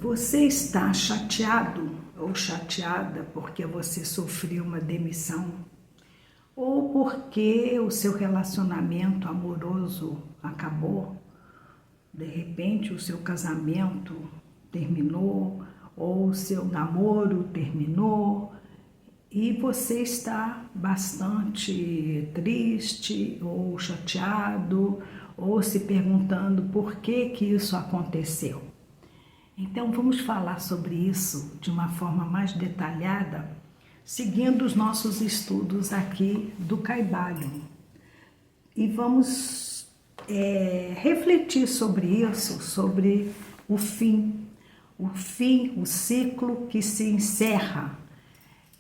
Você está chateado ou chateada porque você sofreu uma demissão? Ou porque o seu relacionamento amoroso acabou? De repente o seu casamento terminou, ou o seu namoro terminou, e você está bastante triste ou chateado, ou se perguntando por que isso aconteceu. Então vamos falar sobre isso de uma forma mais detalhada, seguindo os nossos estudos aqui do Caibalho. E vamos refletir sobre isso, sobre o fim, o ciclo que se encerra,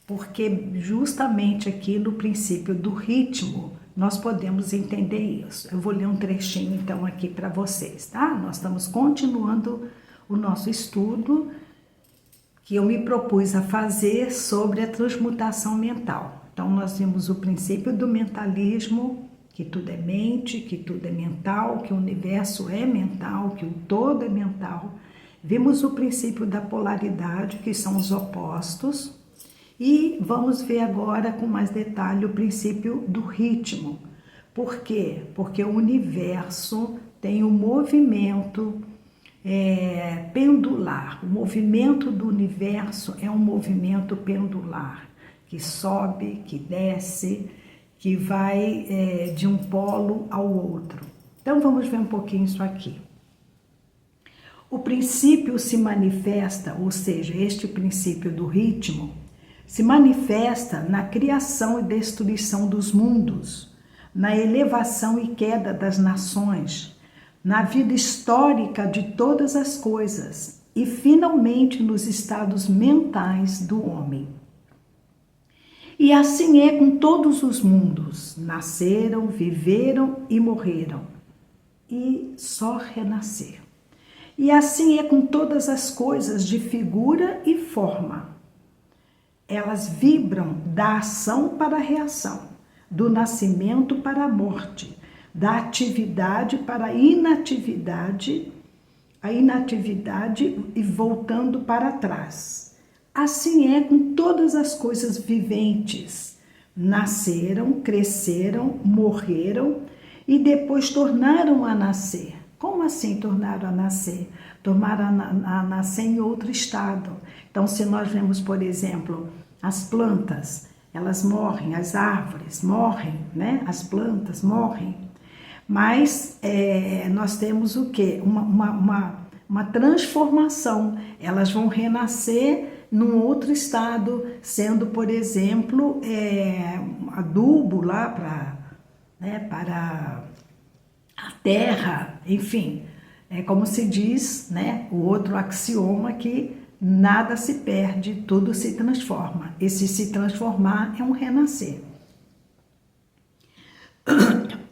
porque justamente aqui no princípio do ritmo nós podemos entender isso. Eu vou ler um trechinho então aqui para vocês, tá? Nós estamos continuando o nosso estudo que eu me propus a fazer sobre a transmutação mental. Então nós vimos o princípio do mentalismo, que tudo é mente, que tudo é mental, que o universo é mental, que o todo é mental. Vimos o princípio da polaridade, que são os opostos, e vamos ver agora com mais detalhe o princípio do ritmo. Por quê? Porque o universo tem um movimento pendular. O movimento do universo é um movimento pendular, que sobe, que desce, que vai de um polo ao outro. Então vamos ver um pouquinho isso aqui. O princípio se manifesta, ou seja, este princípio do ritmo, se manifesta na criação e destruição dos mundos, na elevação e queda das nações, na vida histórica de todas as coisas e, finalmente, nos estados mentais do homem. E assim é com todos os mundos, nasceram, viveram e morreram, e só renascer. E assim é com todas as coisas de figura e forma. Elas vibram da ação para a reação, do nascimento para a morte, da atividade para a inatividade e voltando para trás. Assim é com todas as coisas viventes. Nasceram, cresceram, morreram e depois tornaram a nascer. Como assim tornaram a nascer? Tornaram a nascer em outro estado. Então, se nós vemos, por exemplo, as plantas, elas morrem, as árvores morrem, né? As plantas morrem. Mas nós temos o quê? Uma transformação. Elas vão renascer num outro estado, sendo, por exemplo, adubo lá para a terra, enfim. É como se diz, né, o outro axioma que nada se perde, tudo se transforma. Esse se transformar é um renascer.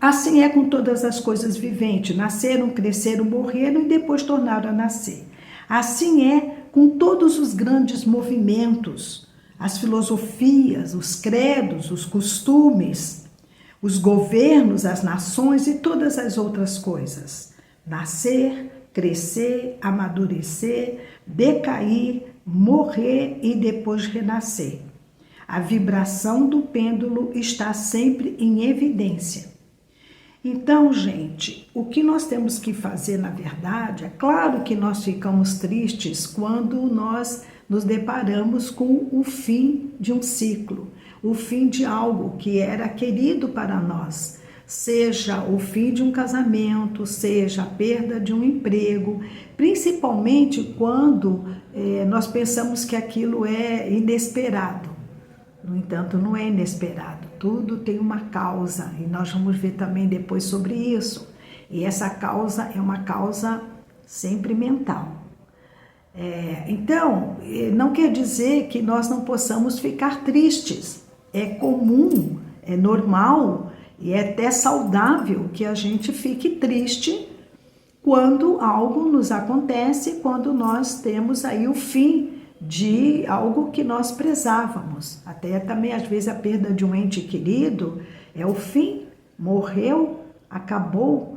Assim é com todas as coisas viventes, nasceram, cresceram, morreram e depois tornaram a nascer. Assim é com todos os grandes movimentos, as filosofias, os credos, os costumes, os governos, as nações e todas as outras coisas. Nascer, crescer, amadurecer, decair, morrer e depois renascer. A vibração do pêndulo está sempre em evidência. Então, gente, o que nós temos que fazer, na verdade, é claro que nós ficamos tristes quando nós nos deparamos com o fim de um ciclo, o fim de algo que era querido para nós, seja o fim de um casamento, seja a perda de um emprego, principalmente quando nós pensamos que aquilo é inesperado. No entanto, não é inesperado, tudo tem uma causa e nós vamos ver também depois sobre isso. E essa causa é uma causa sempre mental. Então, não quer dizer que nós não possamos ficar tristes. É comum, é normal e é até saudável que a gente fique triste quando algo nos acontece, quando nós temos aí o fim de algo que nós prezávamos. Até também, às vezes, a perda de um ente querido é o fim, morreu, acabou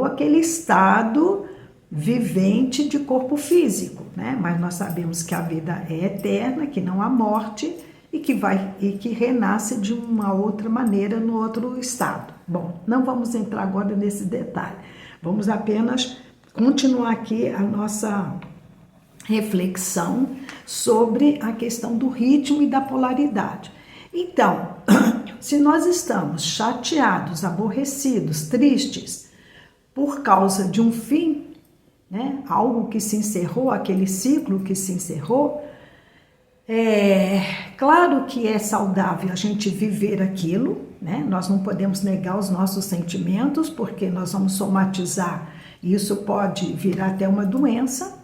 aquele estado vivente de corpo físico, né? Mas nós sabemos que a vida é eterna, que não há morte e que renasce de uma outra maneira no outro estado. Bom, não vamos entrar agora nesse detalhe. Vamos apenas continuar aqui a nossa reflexão sobre a questão do ritmo e da polaridade. Então, se nós estamos chateados, aborrecidos, tristes por causa de um fim, né, algo que se encerrou, aquele ciclo que se encerrou, claro que é saudável a gente viver aquilo, né? Nós não podemos negar os nossos sentimentos, porque nós vamos somatizar e isso pode virar até uma doença.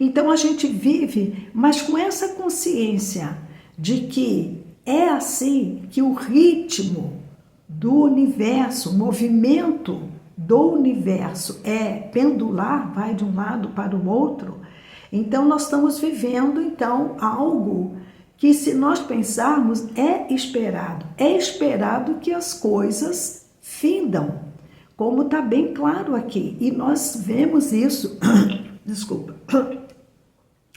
Então a gente vive, mas com essa consciência de que é assim, que o ritmo do universo, o movimento do universo é pendular, vai de um lado para o outro. Então nós estamos vivendo então algo que, se nós pensarmos, é esperado que as coisas findam, como está bem claro aqui, e nós vemos isso, desculpa,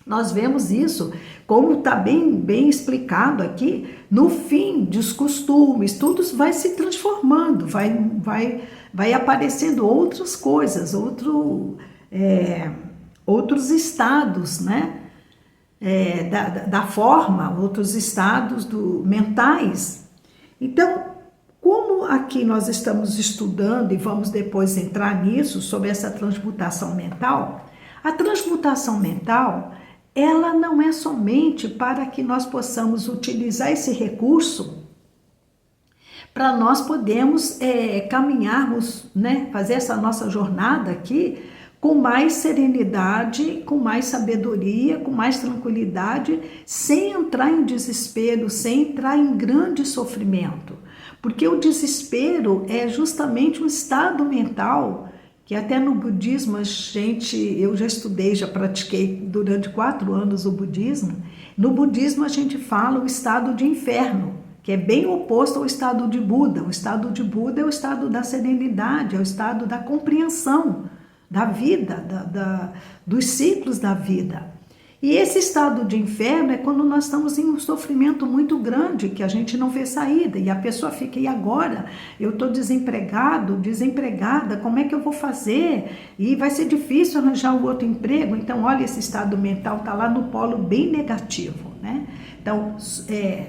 nós vemos isso, como está bem explicado aqui, no fim dos costumes, tudo vai se transformando, vai aparecendo outras coisas, outros estados, né? Da forma, outros estados mentais. Então, como aqui nós estamos estudando e vamos depois entrar nisso, sobre essa transmutação mental, a transmutação mental, ela não é somente para que nós possamos utilizar esse recurso para nós podermos caminharmos, né, fazer essa nossa jornada aqui com mais serenidade, com mais sabedoria, com mais tranquilidade, sem entrar em desespero, sem entrar em grande sofrimento. Porque o desespero é justamente um estado mental que até no budismo eu já estudei, já pratiquei durante 4 anos o budismo. No budismo a gente fala o estado de inferno, que é bem oposto ao estado de Buda. O estado de Buda é o estado da serenidade, é o estado da compreensão da vida, dos ciclos da vida. E esse estado de inferno é quando nós estamos em um sofrimento muito grande, que a gente não vê saída, e a pessoa fica, e agora? Eu estou desempregado, desempregada, como é que eu vou fazer? E vai ser difícil arranjar um outro emprego. Então, olha, esse estado mental está lá no polo bem negativo, né? Então,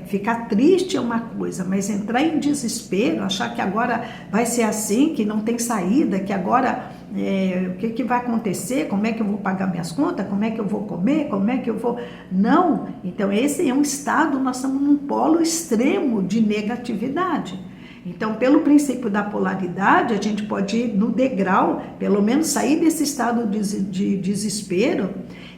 ficar triste é uma coisa, mas entrar em desespero, achar que agora vai ser assim, que não tem saída, que agora o que vai acontecer, como é que eu vou pagar minhas contas, como é que eu vou comer, como é que eu vou... Não, então esse é um estado, nós estamos num polo extremo de negatividade. Então, pelo princípio da polaridade, a gente pode ir no degrau, pelo menos sair desse estado de desespero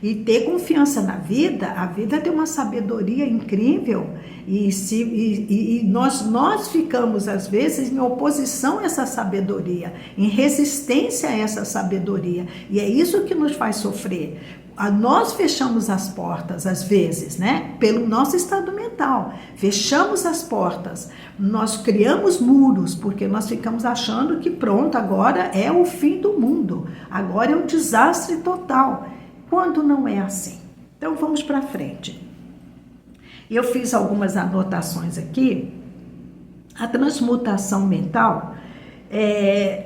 e ter confiança na vida. A vida tem uma sabedoria incrível e nós ficamos, às vezes, em oposição a essa sabedoria, em resistência a essa sabedoria. E é isso que nos faz sofrer. Nós fechamos as portas, às vezes, né? Pelo nosso estado mental. Fechamos as portas, nós criamos muros, porque nós ficamos achando que pronto, agora é o fim do mundo, agora é um desastre total, quando não é assim. Então vamos para frente. Eu fiz algumas anotações aqui. A transmutação mental,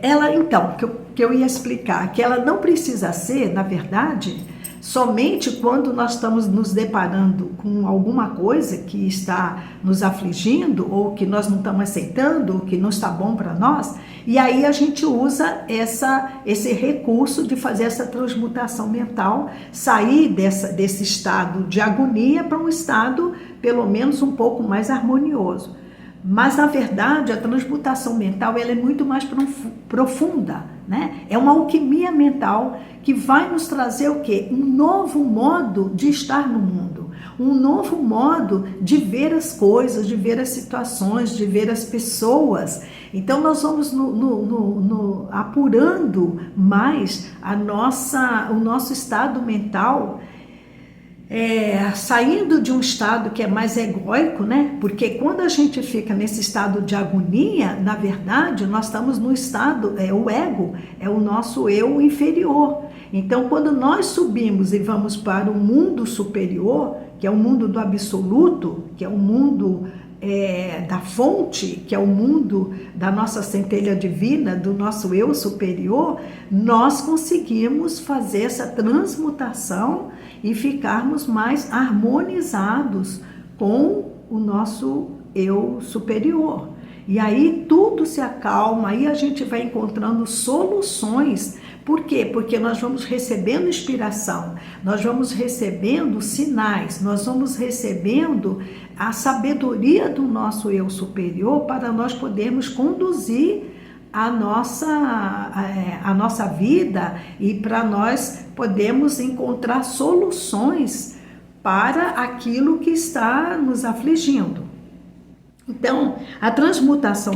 ela então, que eu ia explicar, que ela não precisa ser, na verdade, somente quando nós estamos nos deparando com alguma coisa que está nos afligindo, ou que nós não estamos aceitando, ou que não está bom para nós, e aí a gente usa esse recurso de fazer essa transmutação mental, sair desse estado de agonia para um estado, pelo menos, um pouco mais harmonioso. Mas, na verdade, a transmutação mental ela é muito mais profunda, né? É uma alquimia mental que vai nos trazer o quê? Um novo modo de estar no mundo, um novo modo de ver as coisas, de ver as situações, de ver as pessoas. Então, nós vamos apurando mais o nosso estado mental, saindo de um estado que é mais egóico, né? Porque quando a gente fica nesse estado de agonia, na verdade, nós estamos no estado, o ego, é o nosso eu inferior. Então, quando nós subimos e vamos para o mundo superior, que é o mundo do absoluto, que é o mundo da fonte, que é o mundo da nossa centelha divina, do nosso eu superior, nós conseguimos fazer essa transmutação e ficarmos mais harmonizados com o nosso eu superior. E aí tudo se acalma, aí a gente vai encontrando soluções. Por quê? Porque nós vamos recebendo inspiração, nós vamos recebendo sinais, nós vamos recebendo a sabedoria do nosso eu superior para nós podermos conduzir a nossa vida e para nós podermos encontrar soluções para aquilo que está nos afligindo. Então, a transmutação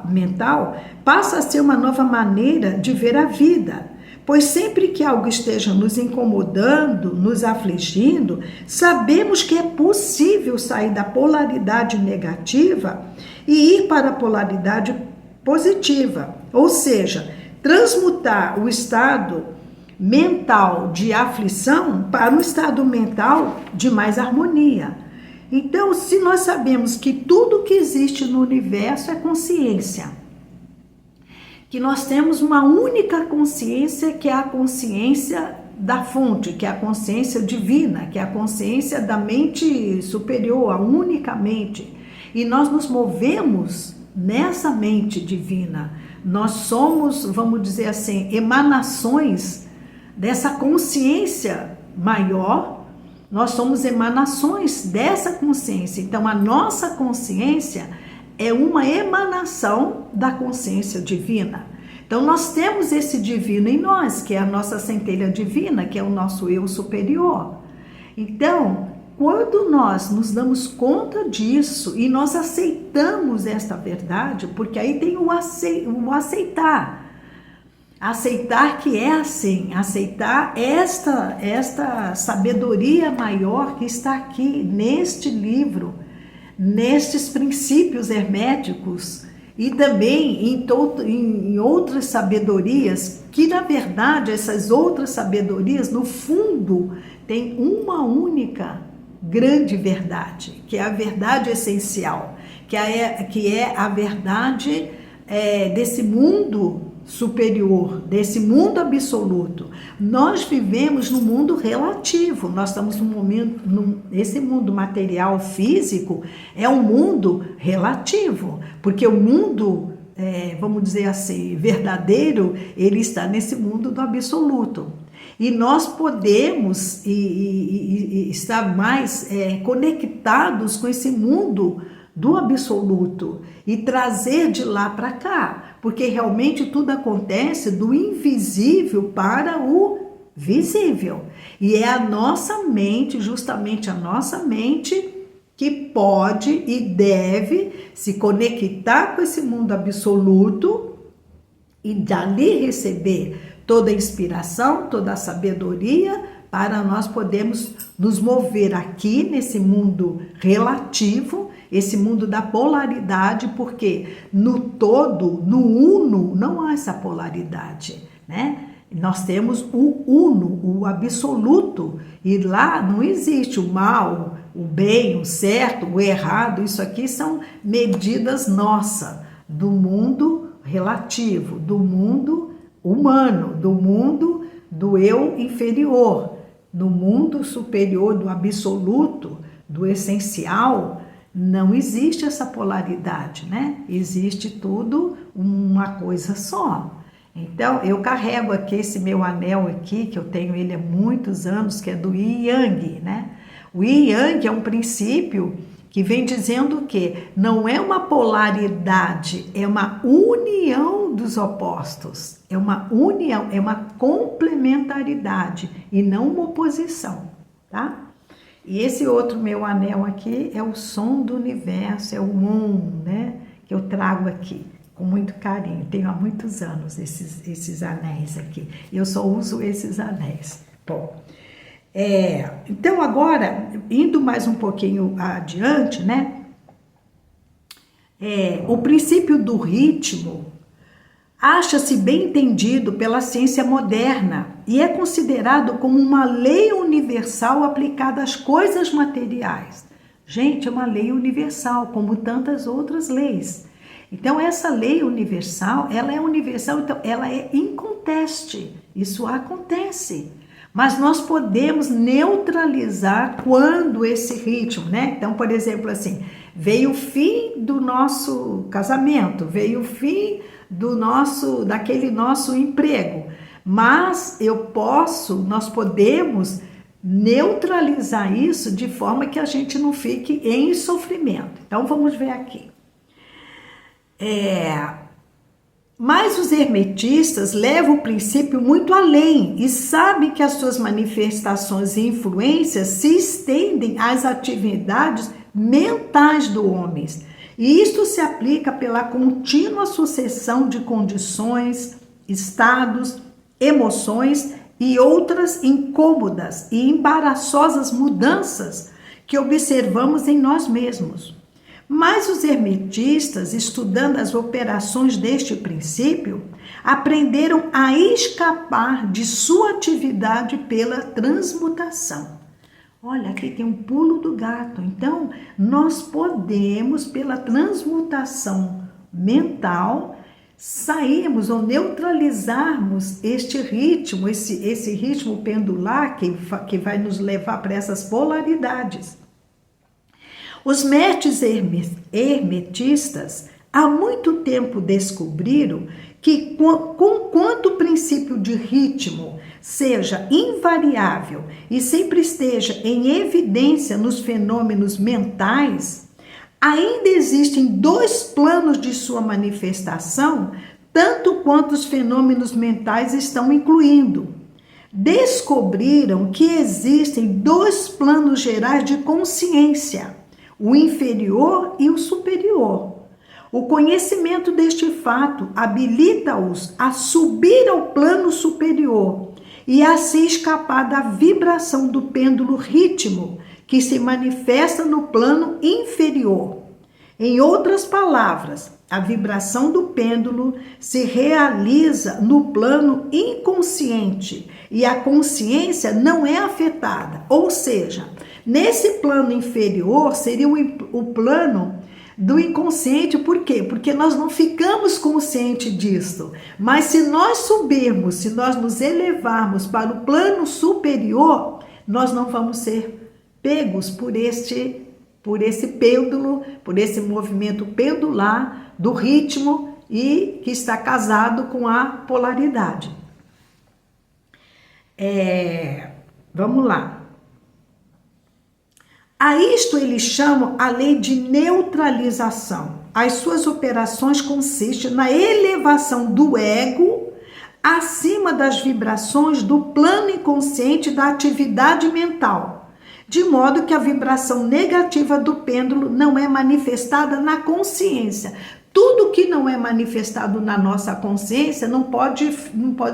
mental passa a ser uma nova maneira de ver a vida, pois sempre que algo esteja nos incomodando, nos afligindo, sabemos que é possível sair da polaridade negativa e ir para a polaridade positiva, ou seja, transmutar o estado mental de aflição para um estado mental de mais harmonia. Então, se nós sabemos que tudo que existe no universo é consciência, que nós temos uma única consciência, que é a consciência da fonte, que é a consciência divina, que é a consciência da mente superior, a única mente, e nós nos movemos nessa mente divina, nós somos, vamos dizer assim, emanações dessa consciência maior. Nós somos emanações dessa consciência. Então, a nossa consciência é uma emanação da consciência divina. Então, nós temos esse divino em nós, que é a nossa centelha divina, que é o nosso eu superior. Então, quando nós nos damos conta disso e nós aceitamos esta verdade, porque aí tem o aceitar. Aceitar que é assim, aceitar esta sabedoria maior que está aqui neste livro, nestes princípios herméticos e também em outras sabedorias, que na verdade essas outras sabedorias no fundo têm uma única grande verdade, que é a verdade essencial, que é a verdade desse mundo superior, desse mundo absoluto. Nós vivemos no mundo relativo, nós estamos no momento, esse mundo material físico é um mundo relativo, porque o mundo, vamos dizer assim, verdadeiro, ele está nesse mundo do absoluto. E nós podemos estar mais conectados com esse mundo do absoluto e trazer de lá para cá, porque realmente tudo acontece do invisível para o visível. E é a nossa mente, justamente a nossa mente, que pode e deve se conectar com esse mundo absoluto e dali receber toda a inspiração, toda a sabedoria, para nós podermos nos mover aqui nesse mundo relativo, esse mundo da polaridade, porque no todo, no uno, não há essa polaridade, né? Nós temos o uno, o absoluto, e lá não existe o mal, o bem, o certo, o errado. Isso aqui são medidas nossas do mundo relativo, do mundo humano, do mundo do eu inferior. No mundo superior, do absoluto, do essencial, não existe essa polaridade, né? Existe tudo uma coisa só. Então, eu carrego aqui esse meu anel aqui, que eu tenho ele há muitos anos, que é do Yin Yang, né? O Yin Yang é um princípio que vem dizendo que não é uma polaridade, é uma união dos opostos, é uma união, é uma complementaridade e não uma oposição, tá? E esse outro meu anel aqui é o som do universo, é o Om, né? Que eu trago aqui com muito carinho. Tenho há muitos anos esses anéis aqui. Eu só uso esses anéis. Bom, então agora, indo mais um pouquinho adiante, né? O princípio do ritmo acha-se bem entendido pela ciência moderna, e é considerado como uma lei universal aplicada às coisas materiais. Gente, é uma lei universal, como tantas outras leis. Então, essa lei universal, ela é universal, então ela é inconteste. Isso acontece. Mas nós podemos neutralizar quando esse ritmo, né? Então, por exemplo, assim, veio o fim do nosso casamento, veio o fim daquele nosso emprego. Mas nós podemos neutralizar isso de forma que a gente não fique em sofrimento. Então, vamos ver aqui. Mas os hermetistas levam o princípio muito além e sabem que as suas manifestações e influências se estendem às atividades mentais do homem. E isto se aplica pela contínua sucessão de condições, estados, emoções e outras incômodas e embaraçosas mudanças que observamos em nós mesmos. Mas os hermetistas, estudando as operações deste princípio, aprenderam a escapar de sua atividade pela transmutação. Olha, aqui tem um pulo do gato. Então, nós podemos, pela transmutação mental, sairmos ou neutralizarmos este ritmo, esse ritmo pendular que vai nos levar para essas polaridades. Os mestres hermetistas há muito tempo descobriram que quanto o princípio de ritmo seja invariável e sempre esteja em evidência nos fenômenos mentais, ainda existem dois planos de sua manifestação, tanto quanto os fenômenos mentais estão incluindo. Descobriram que existem dois planos gerais de consciência, o inferior e o superior. O conhecimento deste fato habilita-os a subir ao plano superior e assim escapar da vibração do pêndulo ritmo que se manifesta no plano inferior. Em outras palavras, a vibração do pêndulo se realiza no plano inconsciente e a consciência não é afetada, ou seja, nesse plano inferior seria o plano do inconsciente. Por quê? Porque nós não ficamos conscientes disso. Mas se nós subirmos, se nós nos elevarmos para o plano superior, nós não vamos ser pegos por esse pêndulo, por esse movimento pendular do ritmo e que está casado com a polaridade. Vamos lá. A isto eles chamam a lei de neutralização. As suas operações consistem na elevação do ego acima das vibrações do plano inconsciente da atividade mental, de modo que a vibração negativa do pêndulo não é manifestada na consciência. Tudo que não é manifestado na nossa consciência não pode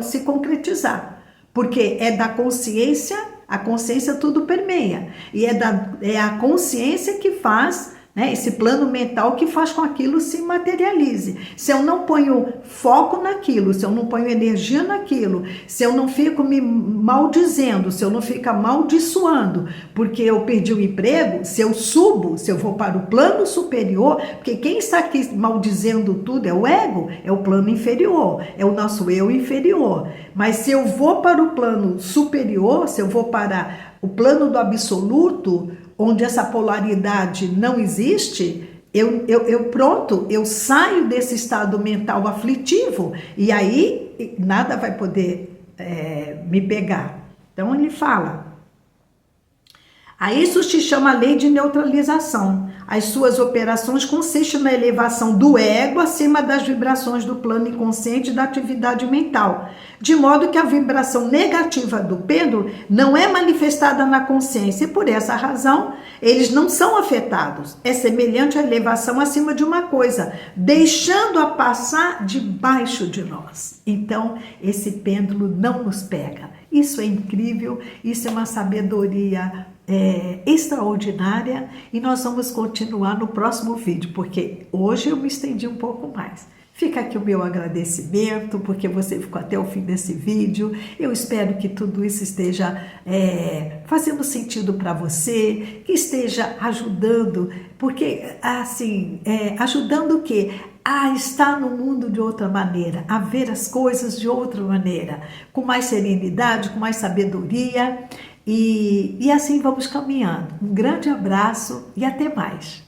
se concretizar, porque é da consciência. A consciência tudo permeia. E é a consciência que faz, né, esse plano mental que faz com que aquilo se materialize. Se eu não ponho foco naquilo, se eu não ponho energia naquilo, se eu não fico me maldizendo, se eu não fico amaldiçoando, porque eu perdi o emprego, se eu subo, se eu vou para o plano superior, porque quem está aqui maldizendo tudo é o ego, é o plano inferior, é o nosso eu inferior. Mas se eu vou para o plano superior, se eu vou para o plano do absoluto, onde essa polaridade não existe, eu saio desse estado mental aflitivo e aí nada vai poder me pegar. Então ele fala, a isso se chama a lei de neutralização. As suas operações consistem na elevação do ego acima das vibrações do plano inconsciente da atividade mental, de modo que a vibração negativa do pêndulo não é manifestada na consciência e por essa razão eles não são afetados. É semelhante à elevação acima de uma coisa, deixando-a passar debaixo de nós. Então, esse pêndulo não nos pega. Isso é incrível, isso é uma sabedoria extraordinária e nós vamos continuar no próximo vídeo, porque hoje eu me estendi um pouco mais. Fica aqui o meu agradecimento, porque você ficou até o fim desse vídeo. Eu espero que tudo isso esteja fazendo sentido para você, que esteja ajudando, porque assim, ajudando o quê? A estar no mundo de outra maneira, a ver as coisas de outra maneira, com mais serenidade, com mais sabedoria, e assim vamos caminhando. Um grande abraço e até mais.